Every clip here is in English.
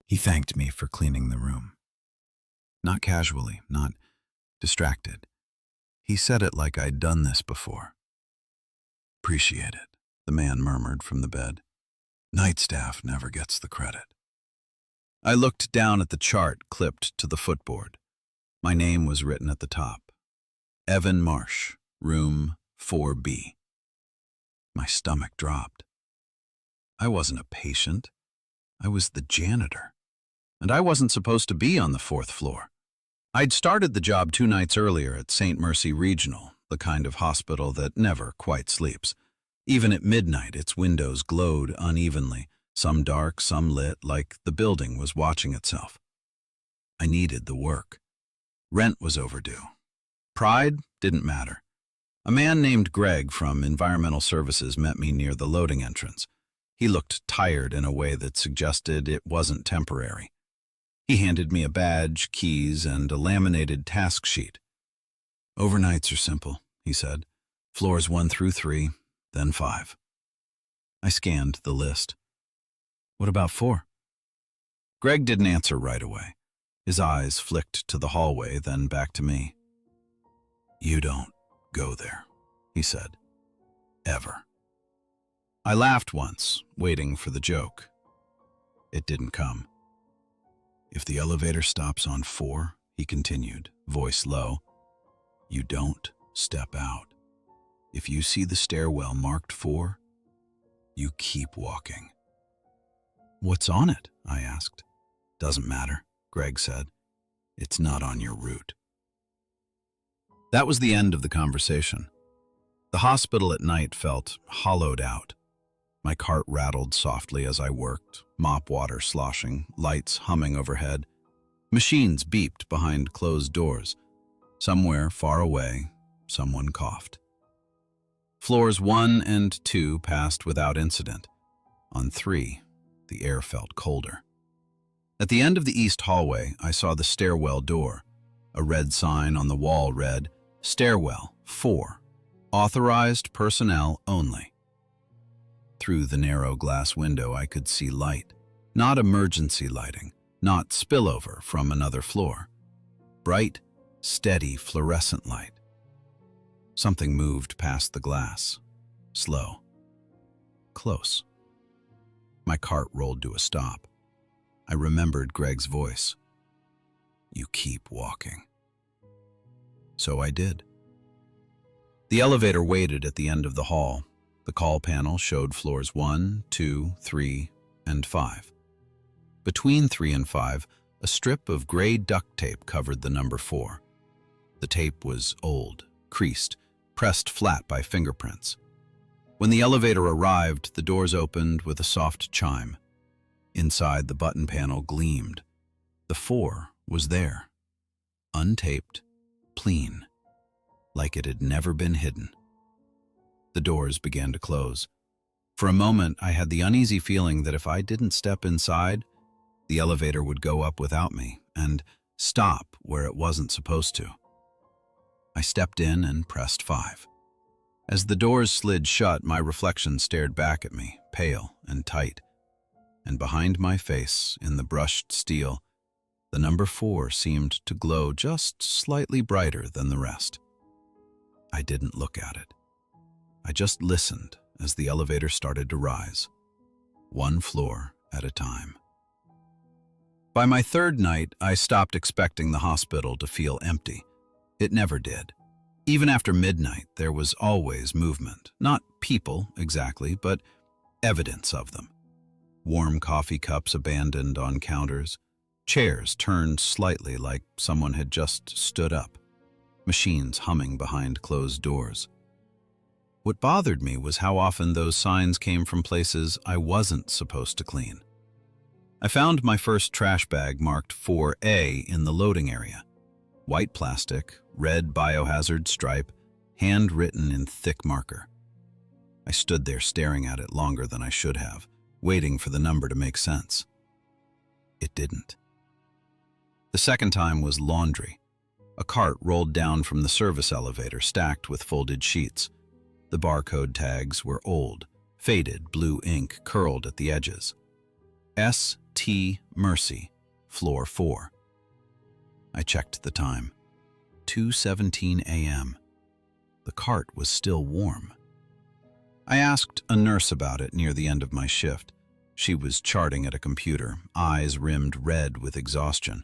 He thanked me for cleaning the room. Not casually, not distracted. He said it like I'd done this before. "Appreciate it," the man murmured from the bed. "Night staff never gets the credit." I looked down at the chart clipped to the footboard. My name was written at the top. Evan Marsh, room 4B. My stomach dropped. I wasn't a patient. I was the janitor. And I wasn't supposed to be on the 4th floor. I'd started the job 2 nights earlier at St. Mercy Regional, the kind of hospital that never quite sleeps. Even at midnight, its windows glowed unevenly, some dark, some lit, like the building was watching itself. I needed the work. Rent was overdue. Pride didn't matter. A man named Greg from Environmental Services met me near the loading entrance. He looked tired in a way that suggested it wasn't temporary. He handed me a badge, keys, and a laminated task sheet. "Overnights are simple," he said. "Floors 1 through 3, then 5. I scanned the list. "What about 4? Greg didn't answer right away. His eyes flicked to the hallway, then back to me. "You don't go there," he said. "Ever." I laughed once, waiting for the joke. It didn't come. "If the elevator stops on 4, he continued, voice low, "you don't step out. If you see the stairwell marked 4, you keep walking." "What's on it?" I asked. "Doesn't matter," Greg said. "It's not on your route." That was the end of the conversation. The hospital at night felt hollowed out. My cart rattled softly as I worked, mop water sloshing, lights humming overhead. Machines beeped behind closed doors. Somewhere far away, someone coughed. Floors 1 and 2 passed without incident. On 3, the air felt colder. At the end of the east hallway, I saw the stairwell door. A red sign on the wall read, "Stairwell 4. Authorized personnel only." Through the narrow glass window, I could see light. Not emergency lighting, not spillover from another floor. Bright, steady, fluorescent light. Something moved past the glass. Slow. Close. My cart rolled to a stop. I remembered Greg's voice. "You keep walking." So I did. The elevator waited at the end of the hall. The call panel showed floors 1, 2, 3, and 5. Between 3 and 5, a strip of gray duct tape covered the number 4. The tape was old, creased, pressed flat by fingerprints. When the elevator arrived, the doors opened with a soft chime. Inside, the button panel gleamed. The 4 was there, untaped, clean, like it had never been hidden. The doors began to close. For a moment, I had the uneasy feeling that if I didn't step inside, the elevator would go up without me and stop where it wasn't supposed to. I stepped in and pressed 5. As the doors slid shut, my reflection stared back at me, pale and tight. And behind my face, in the brushed steel, the number 4 seemed to glow just slightly brighter than the rest. I didn't look at it. I just listened as the elevator started to rise, 1 floor at a time. By my 3rd night, I stopped expecting the hospital to feel empty. It never did. Even after midnight, there was always movement. Not people, exactly, but evidence of them. Warm coffee cups abandoned on counters, chairs turned slightly like someone had just stood up, machines humming behind closed doors. What bothered me was how often those signs came from places I wasn't supposed to clean. I found my first trash bag marked 4A in the loading area. White plastic, red biohazard stripe, handwritten in thick marker. I stood there staring at it longer than I should have, waiting for the number to make sense. It didn't. The second time was laundry. A cart rolled down from the service elevator stacked with folded sheets. The barcode tags were old, faded blue ink curled at the edges. S T. Mercy, floor 4. I checked the time. 2:17 a.m. The cart was still warm. I asked a nurse about it near the end of my shift. She was charting at a computer, eyes rimmed red with exhaustion.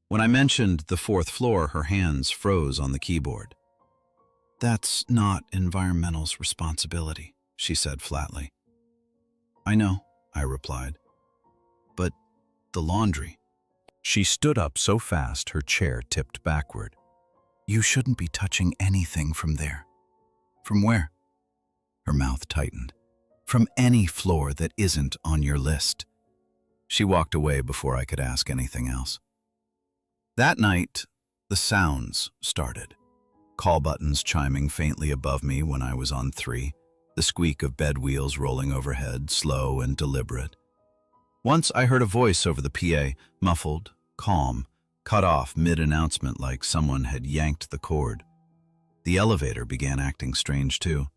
When I mentioned the 4th floor, her hands froze on the keyboard. "That's not environmental's responsibility," she said flatly. "I know," I replied. "But the laundry." She stood up so fast her chair tipped backward. "You shouldn't be touching anything from there." "From where?" Her mouth tightened. "From any floor that isn't on your list." She walked away before I could ask anything else. That night, the sounds started. Call buttons chiming faintly above me when I was on 3, the squeak of bed wheels rolling overhead, slow and deliberate. Once I heard a voice over the PA, muffled, calm, cut off mid-announcement like someone had yanked the cord. The elevator began acting strange too.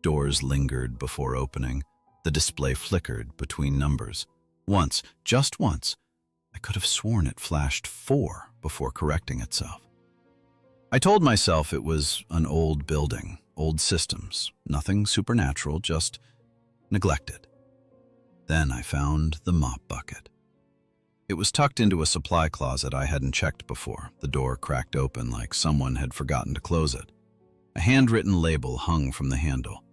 Doors lingered before opening. The display flickered between numbers. Once, just once, I could have sworn it flashed 4 before correcting itself. I told myself it was an old building, old systems, nothing supernatural, just neglected. Then I found the mop bucket. It was tucked into a supply closet I hadn't checked before. The door cracked open like someone had forgotten to close it. A handwritten label hung from the handle.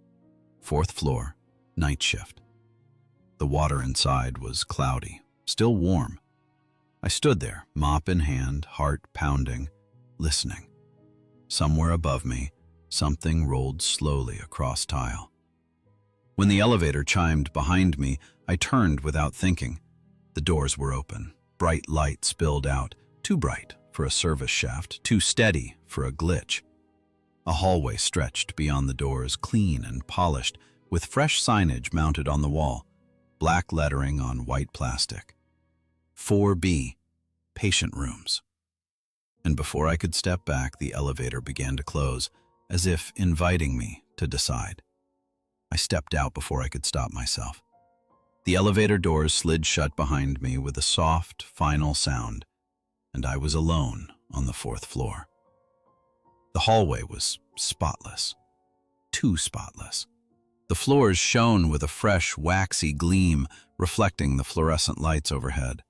4th floor, night shift. The water inside was cloudy, still warm. I stood there, mop in hand, heart pounding, listening. Somewhere above me, something rolled slowly across tile. When the elevator chimed behind me, I turned without thinking. The doors were open. Bright light spilled out, too bright for a service shaft, too steady for a glitch. A hallway stretched beyond the doors, clean and polished, with fresh signage mounted on the wall, black lettering on white plastic. 4B, patient rooms. And before I could step back, the elevator began to close, as if inviting me to decide. I stepped out before I could stop myself. The elevator doors slid shut behind me with a soft, final sound, and I was alone on the 4th floor. The hallway was spotless, too spotless. The floors shone with a fresh, waxy gleam, reflecting the fluorescent lights overhead.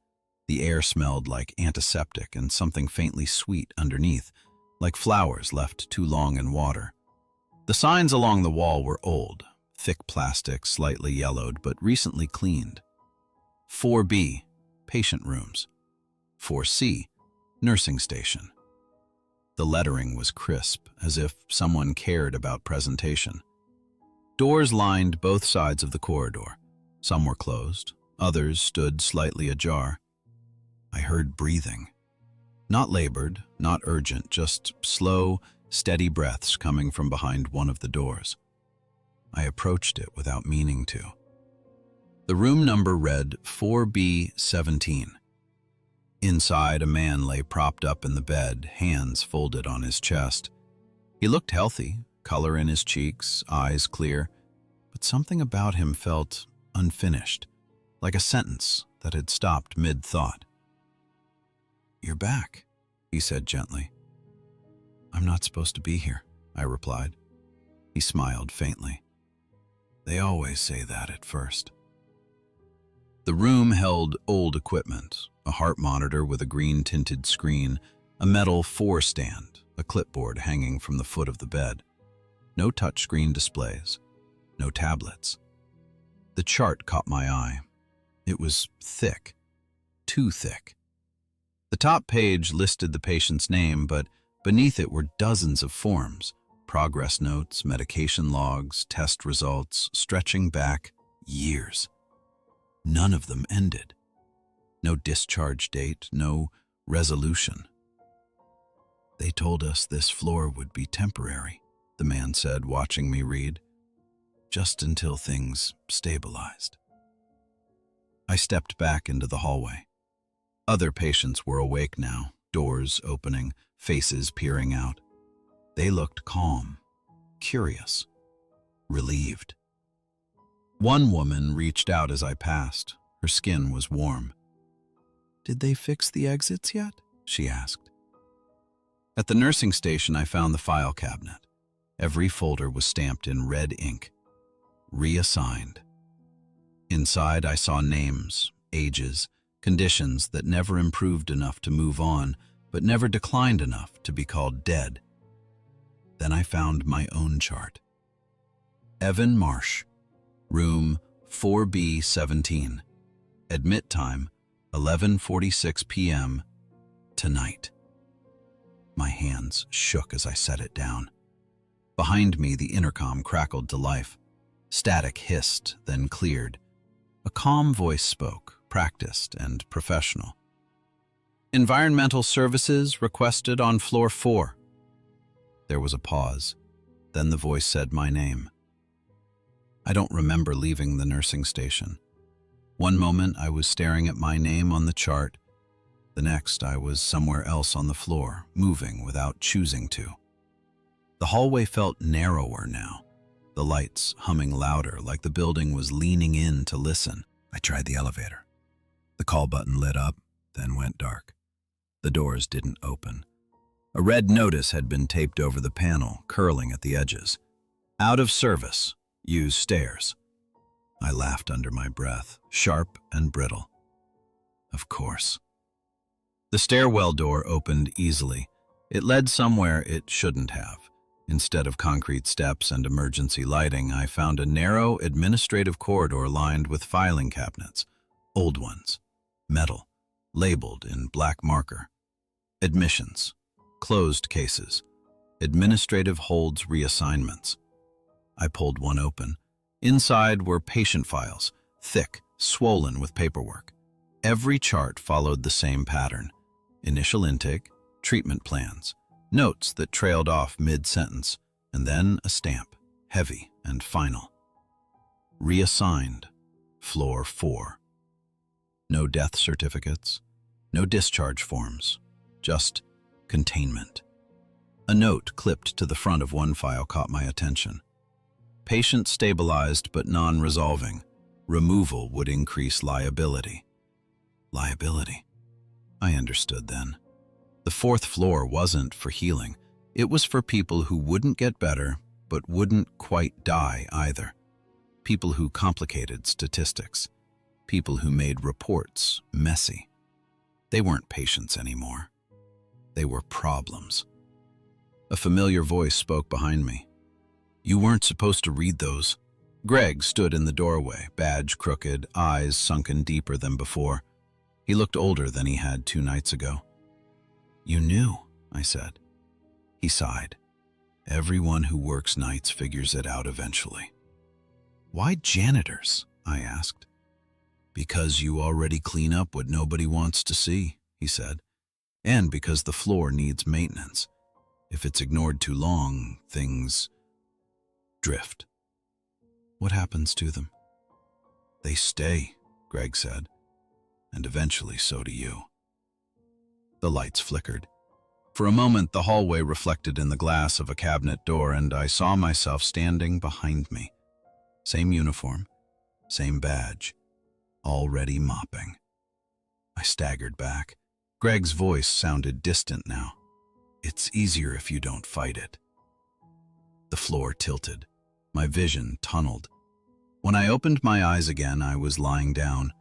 The air smelled like antiseptic and something faintly sweet underneath, like flowers left too long in water. The signs along the wall were old, thick plastic, slightly yellowed, but recently cleaned. 4B, patient rooms. 4C, nursing station. The lettering was crisp, as if someone cared about presentation. Doors lined both sides of the corridor. Some were closed, others stood slightly ajar. I heard breathing. Not labored, not urgent, just slow, steady breaths coming from behind one of the doors. I approached it without meaning to. The room number read 4B17. Inside, a man lay propped up in the bed, hands folded on his chest. He looked healthy, color in his cheeks, eyes clear, but something about him felt unfinished, like a sentence that had stopped mid-thought. "You're back," he said gently. "I'm not supposed to be here," I replied. He smiled faintly. "They always say that at first." The room held old equipment, a heart monitor with a green-tinted screen, a metal 4-stand, a clipboard hanging from the foot of the bed. No touchscreen displays, no tablets. The chart caught my eye. It was thick, too thick. The top page listed the patient's name, but beneath it were dozens of forms, progress notes, medication logs, test results, stretching back years. None of them ended. No discharge date, no resolution. "They told us this floor would be temporary," the man said, watching me read, "just until things stabilized." I stepped back into the hallway. Other patients were awake now, doors opening, faces peering out. They looked calm, curious, relieved. One woman reached out as I passed, Her skin was warm. "Did they fix the exits yet?" she asked. At the nursing station, I found the file cabinet. Every folder was stamped in red ink. Reassigned. Inside, I saw names, ages, conditions that never improved enough to move on, but never declined enough to be called dead. Then I found my own chart. Evan Marsh, room 4B17. Admit time, 11:46 p.m. tonight. My hands shook as I set it down. Behind me, the intercom crackled to life. Static hissed, then cleared. A calm voice spoke, practiced and professional. "Environmental services requested on floor 4. There was a pause. Then the voice said my name. I don't remember leaving the nursing station. One moment I was staring at my name on the chart. The next I was somewhere else on the floor, moving without choosing to. The hallway felt narrower now, the lights humming louder like the building was leaning in to listen. I tried the elevator. The call button lit up, then went dark. The doors didn't open. A red notice had been taped over the panel, curling at the edges. "Out of service. Use stairs." I laughed under my breath, sharp and brittle. Of course. The stairwell door opened easily. It led somewhere it shouldn't have. Instead of concrete steps and emergency lighting, I found a narrow administrative corridor lined with filing cabinets, old ones, metal, labeled in black marker. Admissions, closed cases, administrative holds reassignments. I pulled one open. Inside were patient files, thick, swollen with paperwork. Every chart followed the same pattern. Initial intake, treatment plans, notes that trailed off mid-sentence, and then a stamp, heavy and final. Reassigned, floor 4. No death certificates, no discharge forms, just containment. A note clipped to the front of one file caught my attention. Patient stabilized but non-resolving. Removal would increase liability. Liability. I understood then. The 4th floor wasn't for healing. It was for people who wouldn't get better, but wouldn't quite die either. People who complicated statistics. People who made reports messy. They weren't patients anymore. They were problems. A familiar voice spoke behind me. "You weren't supposed to read those." Greg stood in the doorway, badge crooked, eyes sunken deeper than before. He looked older than he had 2 nights ago. "You knew," I said. He sighed. "Everyone who works nights figures it out eventually." "Why janitors?" I asked. "Because you already clean up what nobody wants to see," he said. "And because the floor needs maintenance. If it's ignored too long, things drift." "What happens to them?" "They stay," Greg said. "And eventually so do you." The lights flickered. For a moment, the hallway reflected in the glass of a cabinet door, and I saw myself standing behind me. Same uniform, same badge, already mopping. I staggered back. Greg's voice sounded distant now. "It's easier if you don't fight it." The floor tilted. My vision tunneled. When I opened my eyes again, I was lying down.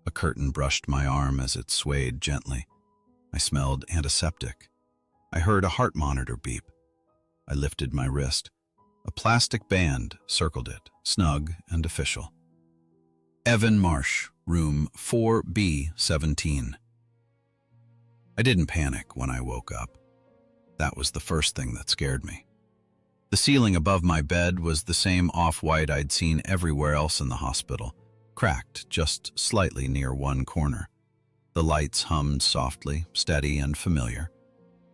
A curtain brushed my arm as it swayed gently. I smelled antiseptic. I heard a heart monitor beep. I lifted my wrist. A plastic band circled it, snug and official. Evan Marsh, room 4B17. I didn't panic when I woke up. That was the first thing that scared me. The ceiling above my bed was the same off-white I'd seen everywhere else in the hospital, cracked just slightly near one corner. The lights hummed softly, steady and familiar.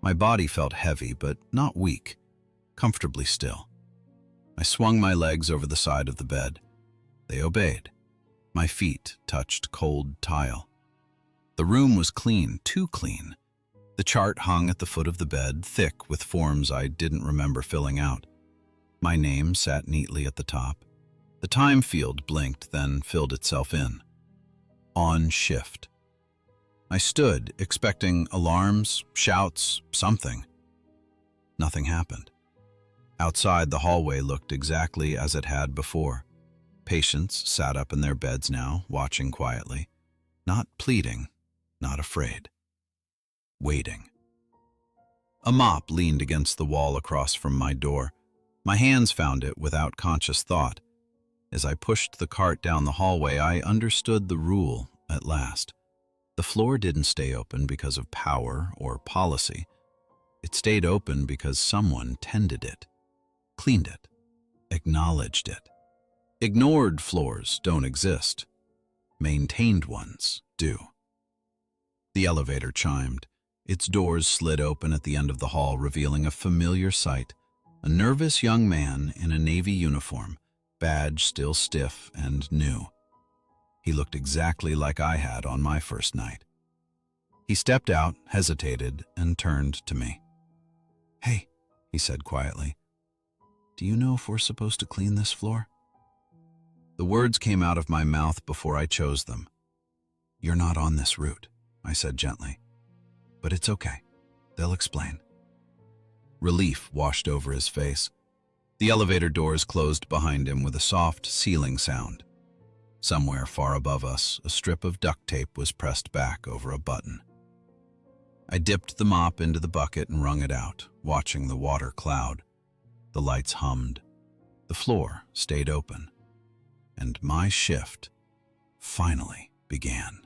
My body felt heavy, but not weak, comfortably still. I swung my legs over the side of the bed. They obeyed. My feet touched cold tile. The room was clean, too clean. The chart hung at the foot of the bed, thick with forms I didn't remember filling out. My name sat neatly at the top. The time field blinked, then filled itself in. On shift. I stood, expecting alarms, shouts, something. Nothing happened. Outside, the hallway looked exactly as it had before. Patients sat up in their beds now, watching quietly, not pleading, not afraid. Waiting. A mop leaned against the wall across from my door. My hands found it without conscious thought. As I pushed the cart down the hallway, I understood the rule at last. The floor didn't stay open because of power or policy. It stayed open because someone tended it, cleaned it, acknowledged it. Ignored floors don't exist. Maintained ones do. The elevator chimed. Its doors slid open at the end of the hall, revealing a familiar sight. A nervous young man in a navy uniform, badge still stiff and new. He looked exactly like I had on my first night. He stepped out, hesitated, and turned to me. "Hey," he said quietly, "do you know if we're supposed to clean this floor?" The words came out of my mouth before I chose them. "You're not on this route," I said gently. "But it's okay. They'll explain." Relief washed over his face. The elevator doors closed behind him with a soft sealing sound. Somewhere far above us, a strip of duct tape was pressed back over a button. I dipped the mop into the bucket and wrung it out, watching the water cloud. The lights hummed. The floor stayed open. And my shift finally began.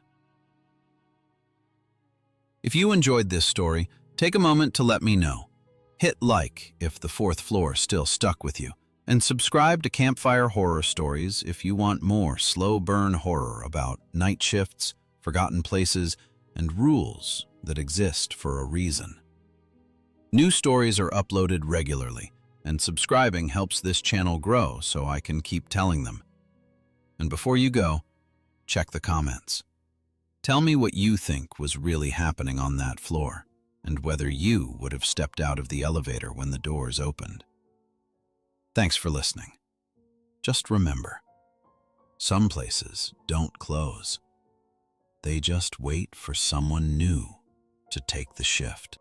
If you enjoyed this story, take a moment to let me know. Hit like if the fourth floor still stuck with you, and subscribe to Campfire Horror Stories if you want more slow burn horror about night shifts, forgotten places, and rules that exist for a reason. New stories are uploaded regularly, and subscribing helps this channel grow so I can keep telling them. And before you go, check the comments. Tell me what you think was really happening on that floor, and whether you would have stepped out of the elevator when the doors opened. Thanks for listening. Just remember, some places don't close. They just wait for someone new to take the shift.